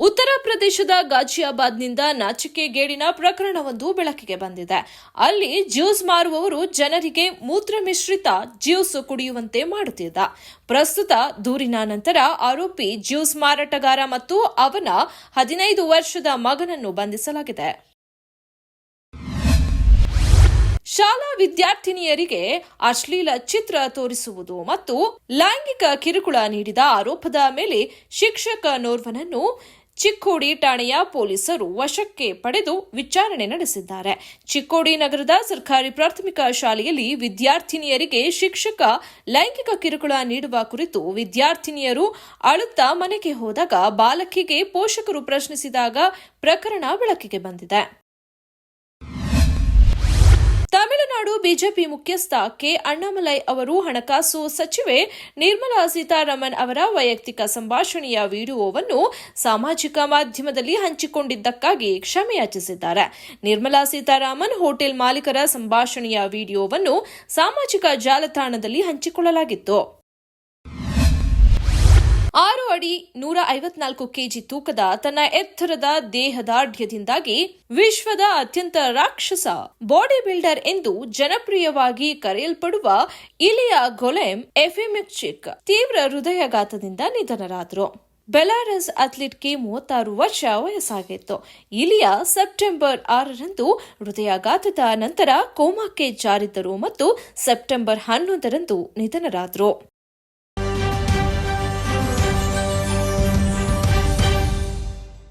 ಉತ್ತರ ಪ್ರದೇಶದ ಗಾಜಿಯಾಬಾದ್ನಿಂದ ನಾಚಿಕೆಗೇಡಿನ ಪ್ರಕರಣವೊಂದು ಬೆಳಕಿಗೆ ಬಂದಿದೆ. ಅಲ್ಲಿ ಜ್ಯೂಸ್ ಮಾರುವವರು ಜನರಿಗೆ ಮೂತ್ರ ಮಿಶ್ರಿತ ಜ್ಯೂಸ್ ಕುಡಿಯುವಂತೆ ಮಾಡುತ್ತಿದ್ದ. ಪ್ರಸ್ತುತ ದೂರಿನ ನಂತರ ಆರೋಪಿ ಜ್ಯೂಸ್ ಮಾರಾಟಗಾರ ಮತ್ತು ಅವನ 15 ವರ್ಷದ ಮಗನನ್ನು ಬಂಧಿಸಲಾಗಿದೆ. ಶಾಲಾ ವಿದ್ಯಾರ್ಥಿನಿಯರಿಗೆ ಅಶ್ಲೀಲ ಚಿತ್ರ ತೋರಿಸುವುದು ಮತ್ತು ಲೈಂಗಿಕ ಕಿರುಕುಳ ನೀಡಿದ ಆರೋಪದ ಮೇಲೆ ಶಿಕ್ಷಕನೋರ್ವನನ್ನು ಚಿಕ್ಕೋಡಿ ಠಾಣೆಯ ಪೊಲೀಸರು ವಶಕ್ಕೆ ಪಡೆದು ವಿಚಾರಣೆ ನಡೆಸಿದ್ದಾರೆ. ಚಿಕ್ಕೋಡಿ ನಗರದ ಸರ್ಕಾರಿ ಪ್ರಾಥಮಿಕ ಶಾಲೆಯಲ್ಲಿ ವಿದ್ಯಾರ್ಥಿನಿಯರಿಗೆ ಶಿಕ್ಷಕ ಲೈಂಗಿಕ ಕಿರುಕುಳ ನೀಡುವ ಕುರಿತು ವಿದ್ಯಾರ್ಥಿನಿಯರು ಅಳುತ್ತಾ ಮನೆಗೆ ಹೋದಾಗ ಬಾಲಕಿಗೆ ಪೋಷಕರು ಪ್ರಶ್ನಿಸಿದಾಗ ಪ್ರಕರಣ ಬೆಳಕಿಗೆ ಬಂದಿದೆ. ತಮಿಳುನಾಡು ಬಿಜೆಪಿ ಮುಖ್ಯಸ್ಥ ಕೆ ಅಣ್ಣಾಮಲೈ ಅವರು ಹಣಕಾಸು ಸಚಿವೆ ನಿರ್ಮಲಾ ಸೀತಾರಾಮನ್ ಅವರ ವೈಯಕ್ತಿಕ ಸಂಭಾಷಣೆಯ ವಿಡಿಯೋವನ್ನು ಸಾಮಾಜಿಕ ಮಾಧ್ಯಮದಲ್ಲಿ ಹಂಚಿಕೊಂಡಿದ್ದಕ್ಕಾಗಿ ಕ್ಷಮೆಯಾಚಿಸಿದ್ದಾರೆ. ನಿರ್ಮಲಾ ಸೀತಾರಾಮನ್ ಹೋಟೆಲ್ ಮಾಲೀಕರ ಸಂಭಾಷಣೆಯ ವಿಡಿಯೋವನ್ನು ಸಾಮಾಜಿಕ ಜಾಲತಾಣದಲ್ಲಿ ಹಂಚಿಕೊಳ್ಳಲಾಗಿತ್ತು. 6 ಅಡಿ 154 ಕೆಜಿ ತೂಕದ ತನ್ನ ಎತ್ತರದ ದೇಹದಾರ್ಢ್ಯದಿಂದಾಗಿ ವಿಶ್ವದ ಅತ್ಯಂತ ರಾಕ್ಷಸ ಬಾಡಿ ಬಿಲ್ಡರ್ ಎಂದು ಜನಪ್ರಿಯವಾಗಿ ಕರೆಯಲ್ಪಡುವ ಇಲಿಯಾ ಗೊಲೆಮ್ ಎಫೆಮಿಕ್ಚಿಕ್ ತೀವ್ರ ಹೃದಯಾಘಾತದಿಂದ ನಿಧನರಾದರು. ಬೆಲಾರಸ್ ಅಥ್ಲೀಟ್ಗೆ 36 ವರ್ಷ ವಯಸ್ಸಾಗಿತ್ತು. ಇಲಿಯಾ ಸೆಪ್ಟೆಂಬರ್ 6ರಂದು ಹೃದಯಾಘಾತದ ನಂತರ ಕೋಮಾಕ್ಕೆ ಜಾರಿದ್ದರು ಮತ್ತು ಸೆಪ್ಟೆಂಬರ್ 11ರಂದು ನಿಧನರಾದರು.